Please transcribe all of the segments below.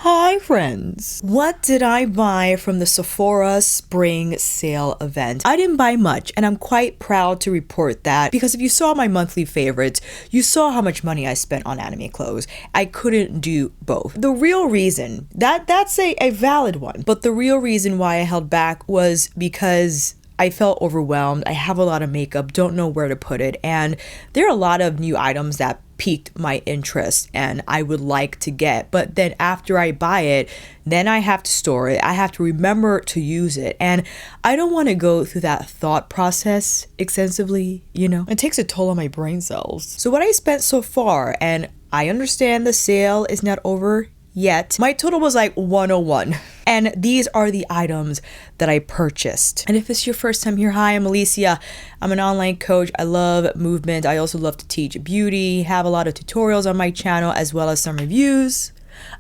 Hi friends! What did I buy from the Sephora Spring Sale event? I didn't buy much, and I'm quite proud to report that, because if you saw my monthly favorites, you saw how much money I spent on anime clothes. I couldn't do both. The real reason, that's a valid one, but the real reason why I held back was because I felt overwhelmed. I have a lot of makeup, don't know where to put it, and there are a lot of new items that piqued my interest and I would like to get, but then after I buy it, then I have to store it. I have to remember to use it, and I don't want to go through that thought process extensively, you know? It takes a toll on my brain cells. So what I spent so far, and I understand the sale is not over yet, my total was like 101. And these are the items that I purchased. And if it's your first time here, hi, I'm Alicia. I'm an online coach. I love movement. I also love to teach beauty, have a lot of tutorials on my channel, as well as some reviews,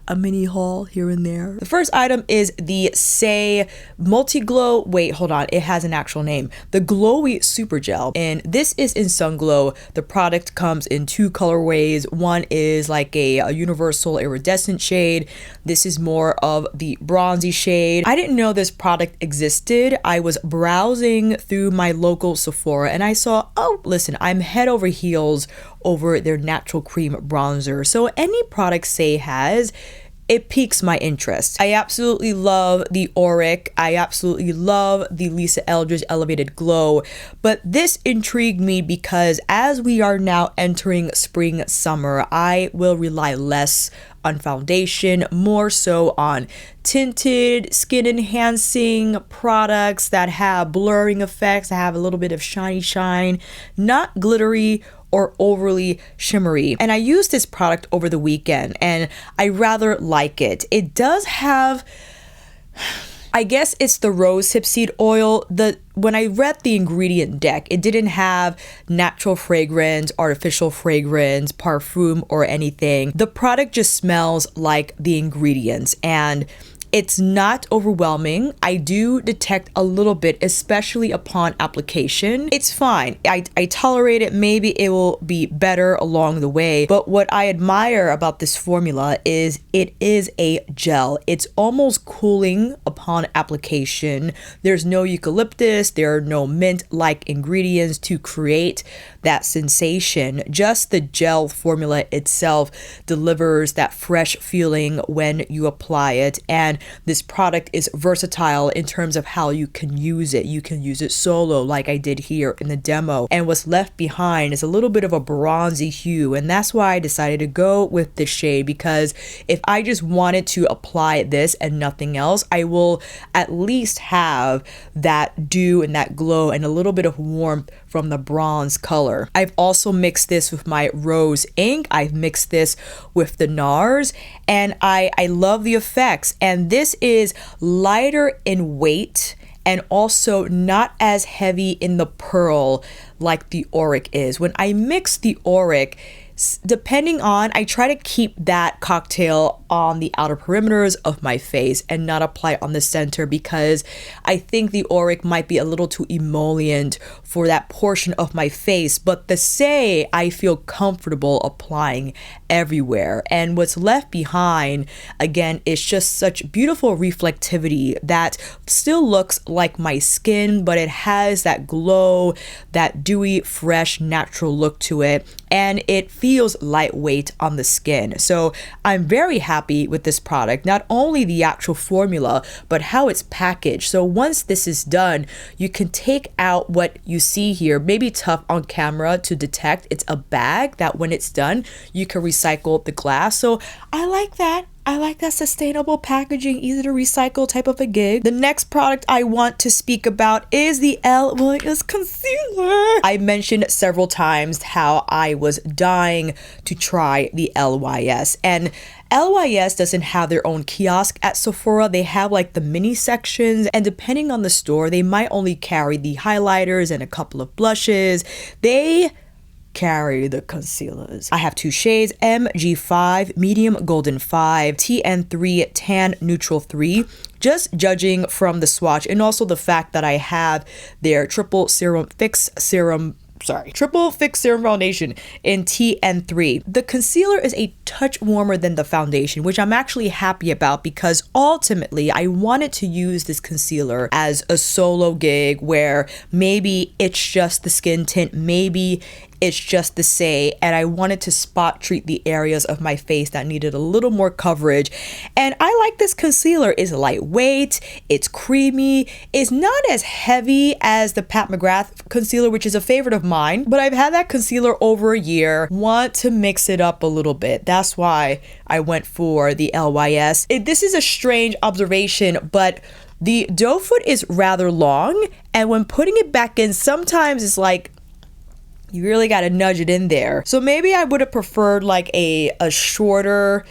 a mini haul here and there. The first item is the Saie Multi-Glow. Wait, hold on. It has an actual name. The Glowy Super Gel. And this is in Sunglow. The product comes in two colorways. One is like a universal iridescent shade. This is more of the bronzy shade. I didn't know this product existed. I was browsing through my local Sephora and I saw, oh, listen, I'm head over heels over their natural cream bronzer. So any product Saie has, it piques my interest. I absolutely love the Euphoric. I absolutely love the Lisa Eldridge Elevated Glow. But this intrigued me because as we are now entering spring, summer, I will rely less on foundation, more so on tinted, skin enhancing products that have blurring effects, that have a little bit of shiny shine, not glittery or overly shimmery. And I used this product over the weekend and I rather like it. It does have, I guess it's the rosehip seed oil. When I read the ingredient deck, it didn't have natural fragrance, artificial fragrance, parfum, or anything. The product just smells like the ingredients, and it's not overwhelming. I do detect a little bit, especially upon application. It's fine. I tolerate it. Maybe it will be better along the way. But what I admire about this formula is it is a gel. It's almost cooling upon application. There's no eucalyptus. There are no mint-like ingredients to create that sensation. Just the gel formula itself delivers that fresh feeling when you apply it. And this product is versatile in terms of how you can use it. You can use it solo like I did here in the demo. And what's left behind is a little bit of a bronzy hue. And that's why I decided to go with this shade, because if I just wanted to apply this and nothing else, I will at least have that dew and that glow and a little bit of warmth from the bronze color. I've also mixed this with my rose ink. I've mixed this with the NARS, and I love the effects. And this is lighter in weight and also not as heavy in the pearl like the Euphoric is. When I mix the Euphoric, depending on, I try to keep that cocktail on the outer perimeters of my face and not apply on the center, because I think the Euphoric might be a little too emollient for that portion of my face. But the Saie, I feel comfortable applying everywhere. And what's left behind, again, is just such beautiful reflectivity that still looks like my skin, but it has that glow, that dewy, fresh, natural look to it. And it feels lightweight on the skin. So I'm very happy with this product, not only the actual formula, but how it's packaged. So once this is done, you can take out what you see here. Maybe tough on camera to detect. It's a bag that when it's done, you can recycle the glass. So I like that. I like that sustainable packaging, easy to recycle type of a gig. The next product I want to speak about is the LYS concealer. I mentioned several times how I was dying to try the LYS, and LYS doesn't have their own kiosk at Sephora. They have like the mini sections, and depending on the store, they might only carry the highlighters and a couple of blushes. They carry the concealers. I have two shades, MG5 Medium Golden 5, TN3 Tan Neutral 3. Just judging from the swatch and also the fact that I have their Triple Serum Fix Serum Triple Fix Serum Foundation in TN3. The concealer is a touch warmer than the foundation, which I'm actually happy about because ultimately I wanted to use this concealer as a solo gig where maybe it's just the skin tint, maybe it's just the Saie, and I wanted to spot treat the areas of my face that needed a little more coverage. And I like this concealer. It's lightweight, it's creamy, it's not as heavy as the Pat McGrath concealer, which is a favorite of mine, but I've had that concealer over a year, want to mix it up a little bit. That's why I went for the LYS. This is a strange observation, but the doe foot is rather long, and when putting it back in, sometimes it's like, you really got to nudge it in there. So maybe I would have preferred like a shorter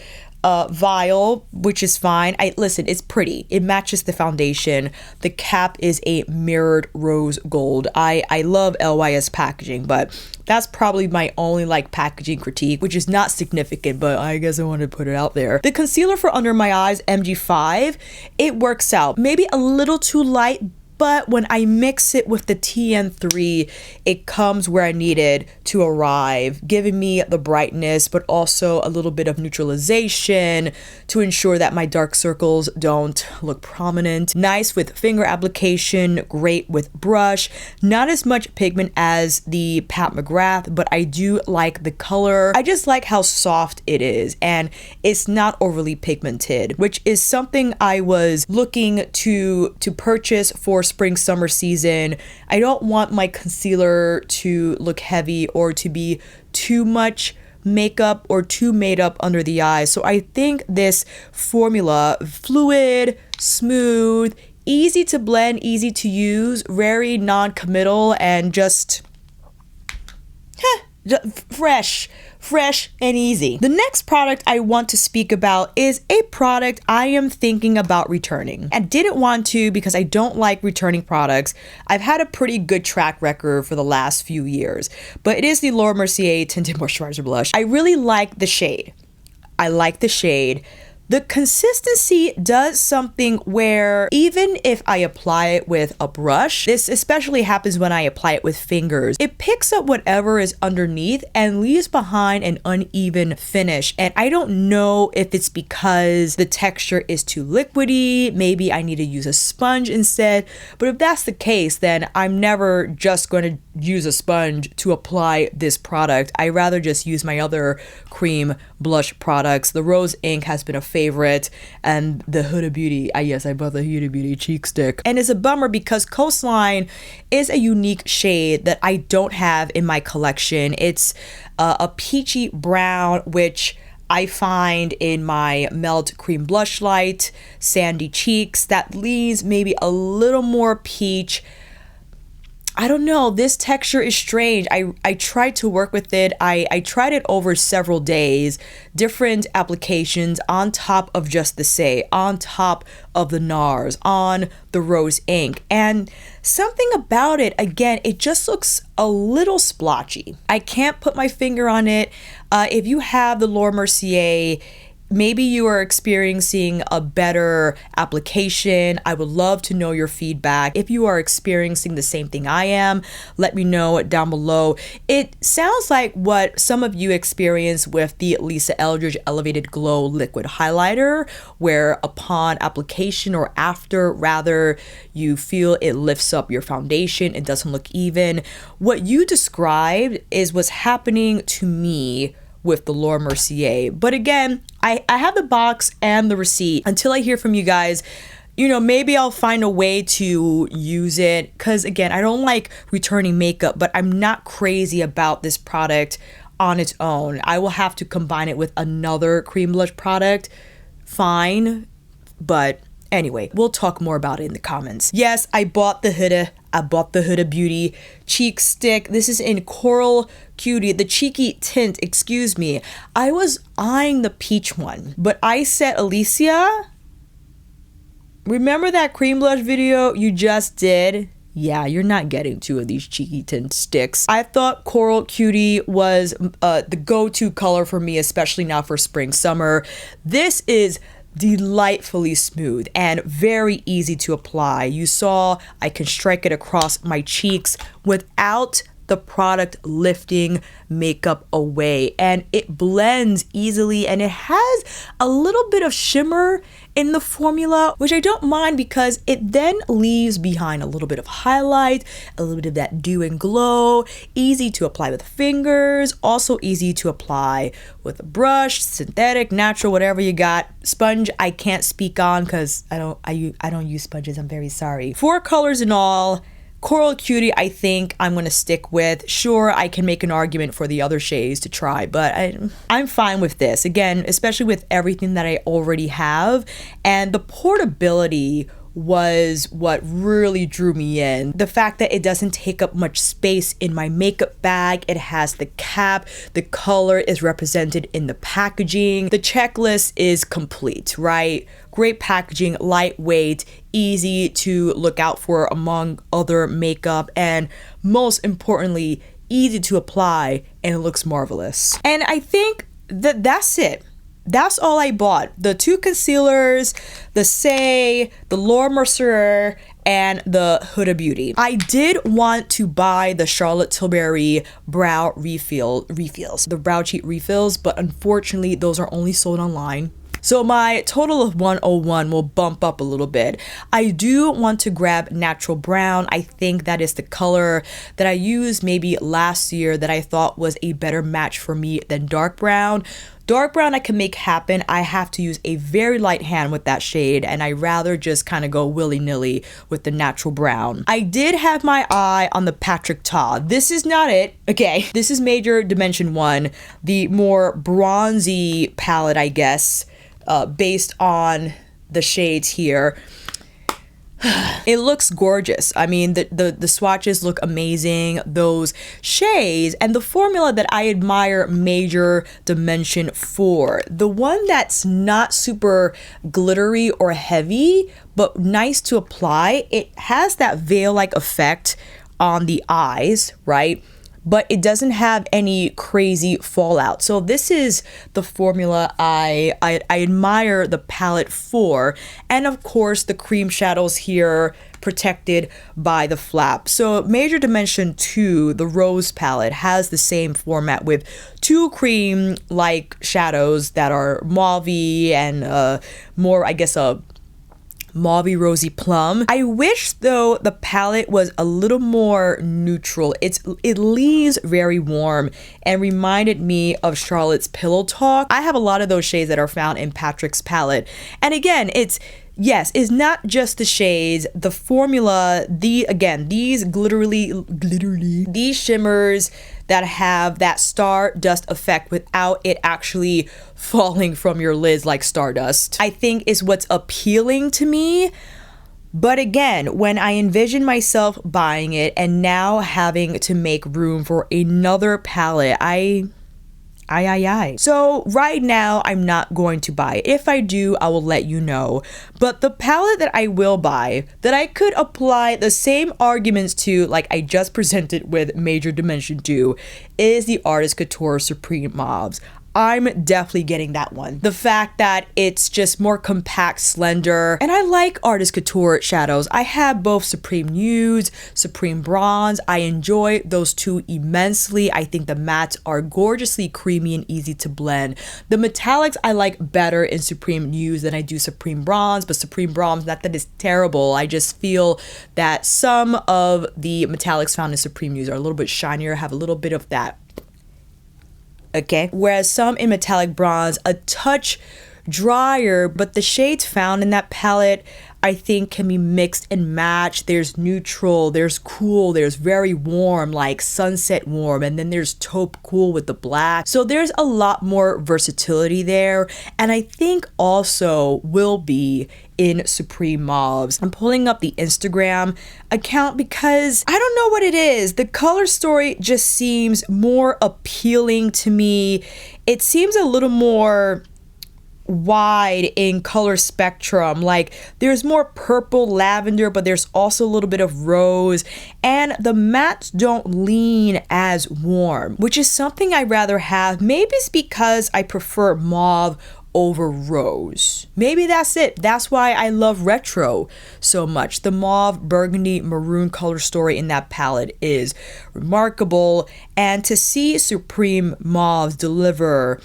vial, which is fine. Listen, it's pretty. It matches the foundation. The cap is a mirrored rose gold. I love LYS packaging, but that's probably my only like packaging critique, which is not significant, but I guess I wanted to put it out there. The concealer for under my eyes, MG5, it works out. Maybe a little too light, but when I mix it with the TN3, it comes where I needed to arrive, giving me the brightness, but also a little bit of neutralization to ensure that my dark circles don't look prominent. Nice with finger application, great with brush. Not as much pigment as the Pat McGrath, but I do like the color. I just like how soft it is, and it's not overly pigmented, which is something I was looking to purchase for spring summer season. I don't want my concealer to look heavy or to be too much makeup or too made up under the eyes. So I think this formula, fluid, smooth, easy to blend, easy to use, very non-committal, and just fresh and easy. The next product I want to speak about is a product I am thinking about returning. I didn't want to because I don't like returning products. I've had a pretty good track record for the last few years, but it is the Laura Mercier Tinted Moisturizer Blush. I really like the shade. The consistency does something where even if I apply it with a brush, this especially happens when I apply it with fingers, it picks up whatever is underneath and leaves behind an uneven finish. And I don't know if it's because the texture is too liquidy, maybe I need to use a sponge instead, but if that's the case, then I'm never just going to use a sponge to apply this product. I rather just use my other cream blush products. The Rose Ink has been a favorite, and the Huda Beauty, yes, I bought the Huda Beauty cheek stick. And it's a bummer because Coastline is a unique shade that I don't have in my collection. It's a peachy brown, which I find in my Melt Cream Blush Light, Sandy Cheeks, that leaves maybe a little more peach. I don't know, this texture is strange. I tried to work with it. I tried it over several days, different applications on top of just the Saie, on top of the NARS, on the Rose Ink. And something about it, again, it just looks a little splotchy. I can't put my finger on it. If you have the Laura Mercier, maybe you are experiencing a better application. I would love to know your feedback. If you are experiencing the same thing I am, let me know down below. It sounds like what some of you experience with the Lisa Eldridge Elevated Glow Liquid Highlighter, where upon application or after, rather, you feel it lifts up your foundation. It doesn't look even. What you described is what's happening to me with the Laura Mercier. But again, I have the box and the receipt. Until I hear from you guys, you know, maybe I'll find a way to use it, because again, I don't like returning makeup, but I'm not crazy about this product on its own. I will have to combine it with another cream blush product, fine, but anyway, we'll talk more about it in the comments. Yes, I bought the Huda Beauty cheek stick. This is in Coral Cutie, the cheeky tint, excuse me. I was eyeing the peach one, but I said, Alicia, remember that cream blush video you just did? Yeah, you're not getting two of these cheeky tint sticks. I thought Coral Cutie was the go-to color for me, especially now for spring, summer. This is delightfully smooth and very easy to apply. You saw I can strike it across my cheeks without the product lifting makeup away, and it blends easily, and it has a little bit of shimmer in the formula, which I don't mind because it then leaves behind a little bit of highlight, a little bit of that dew and glow, easy to apply with fingers, also easy to apply with a brush, synthetic, natural, whatever you got. Sponge I can't speak on because I don't use sponges, I'm very sorry. 4 colors in all. Coral Cutie, I think I'm going to stick with. Sure, I can make an argument for the other shades to try, but I'm fine with this. Again, especially with everything that I already have. And the portability was what really drew me in. The fact that it doesn't take up much space in my makeup bag. It has the cap. The color is represented in the packaging. The checklist is complete, right? Great packaging, lightweight, easy to look out for among other makeup, and most importantly, easy to apply, and it looks marvelous. And I think that that's it. That's all I bought. The 2 concealers, the Saie, the Laura Mercier, and the Huda Beauty. I did want to buy the Charlotte Tilbury brow refills, the brow cheat refills, but unfortunately those are only sold online. So my total of 101 will bump up a little bit. I do want to grab Natural Brown. I think that is the color that I used maybe last year that I thought was a better match for me than Dark Brown. Dark Brown I can make happen. I have to use a very light hand with that shade, and I rather just kind of go willy-nilly with the Natural Brown. I did have my eye on the Patrick Ta. This is not it. Okay, this is Major Dimension 1, the more bronzy palette, I guess, based on the shades here. It looks gorgeous. I mean, the swatches look amazing. Those shades and the formula that I admire Major Dimension for. The one that's not super glittery or heavy, but nice to apply. It has that veil-like effect on the eyes, right? But it doesn't have any crazy fallout. So this is the formula I admire the palette for. And of course, the cream shadows here protected by the flap. So Major Dimension 2, the Rose palette, has the same format with 2 cream-like shadows that are mauve-y and more, I guess, a mauvey rosy plum. I wish though the palette was a little more neutral. It leaves very warm and reminded me of Charlotte's Pillow Talk. I have a lot of those shades that are found in Patrick's palette. And again, it's not just the shades, the formula, these glittery, these shimmers that have that stardust effect without it actually falling from your lids like stardust, I think is what's appealing to me. But again, when I envision myself buying it and now having to make room for another palette, So right now, I'm not going to buy it. If I do, I will let you know. But the palette that I will buy, that I could apply the same arguments to, like I just presented with Major Dimension 2, is the Artist Couture Supreme Mauves. I'm definitely getting that one. The fact that it's just more compact, slender, and I like Artist Couture shadows. I have both Supreme Nudes, Supreme Bronze. I enjoy those 2 immensely. I think the mattes are gorgeously creamy and easy to blend. The metallics I like better in Supreme Nudes than I do Supreme Bronze, but Supreme Bronze, not that it's terrible. I just feel that some of the metallics found in Supreme Nudes are a little bit shinier, have a little bit of that. Okay, whereas some in Metallic Bronze, a touch drier, but the shades found in that palette, I think, can be mixed and matched. There's neutral, there's cool, there's very warm, like sunset warm, and then there's taupe cool with the black. So there's a lot more versatility there, and I think also will be in Supreme Mauves. I'm pulling up the Instagram account because I don't know what it is. The color story just seems more appealing to me. It seems a little more wide in color spectrum. Like there's more purple, lavender, but there's also a little bit of rose, and the mattes don't lean as warm, which is something I rather have. Maybe it's because I prefer mauve over rose. Maybe that's it. That's why I love retro so much. The mauve, burgundy, maroon color story in that palette is remarkable. And to see Supreme Mauves deliver,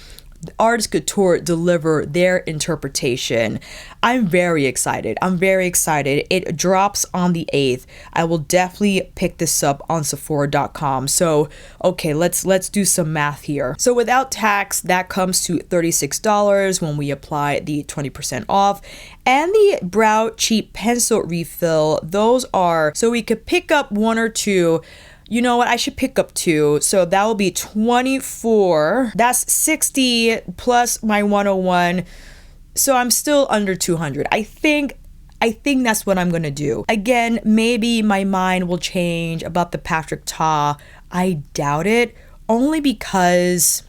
Artist Couture deliver their interpretation, I'm very excited. I'm very excited. It drops on the 8th. I will definitely pick this up on Sephora.com. So, okay, let's do some math here. So without tax, that comes to $36 when we apply the 20% off. And the Brow Cheap Pencil Refill, those are, so we could pick up one or two. You know what? I should pick up two. So that will be 24. That's 60 plus my 101. So I'm still under 200. I think that's what I'm going to do. Again, maybe my mind will change about the Patrick Ta. I doubt it, only because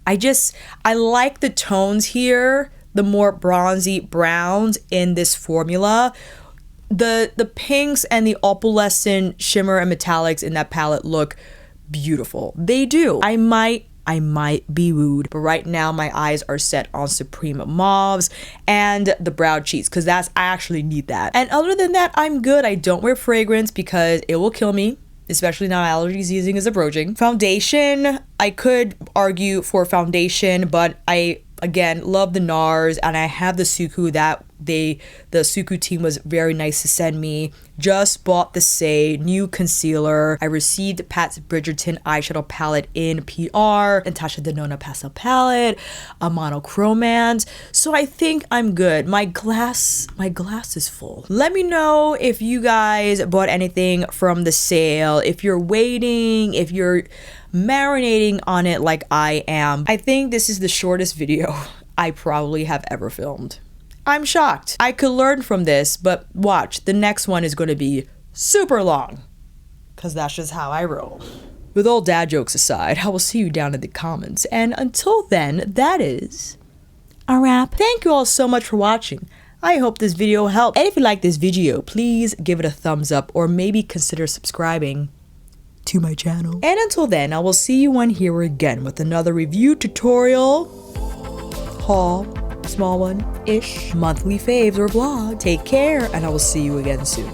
I like the tones here, the more bronzy browns in this formula. The pinks and the opalescent shimmer and metallics in that palette look beautiful. They do. I might be wooed, but right now my eyes are set on Supreme Mauves and the Brow Cheats, because I actually need that. And other than that, I'm good. I don't wear fragrance because it will kill me, especially now allergy season is approaching. Foundation, I could argue for foundation, but I again love the NARS, and I have the Suku that the Suku team was very nice to send me. Just bought the Saie new concealer. I received Pat Bridgerton eyeshadow palette in PR, and Tasha Denona pastel palette, a monochromant. So I think I'm good. My glass is full. Let me know if you guys bought anything from the sale, if you're waiting, if you're marinating on it like I am. I think this is the shortest video I probably have ever filmed. I'm shocked. I could learn from this, but watch, the next one is going to be super long, because that's just how I roll. With all dad jokes aside, I will see you down in the comments, and until then, that is a wrap. Thank you all so much for watching. I hope this video helped, and if you like this video, please give it a thumbs up, or maybe consider subscribing to my channel. And until then, I will see you on here again with another review, tutorial, haul, small one-ish, monthly faves, or vlog. Take care, and I will see you again soon.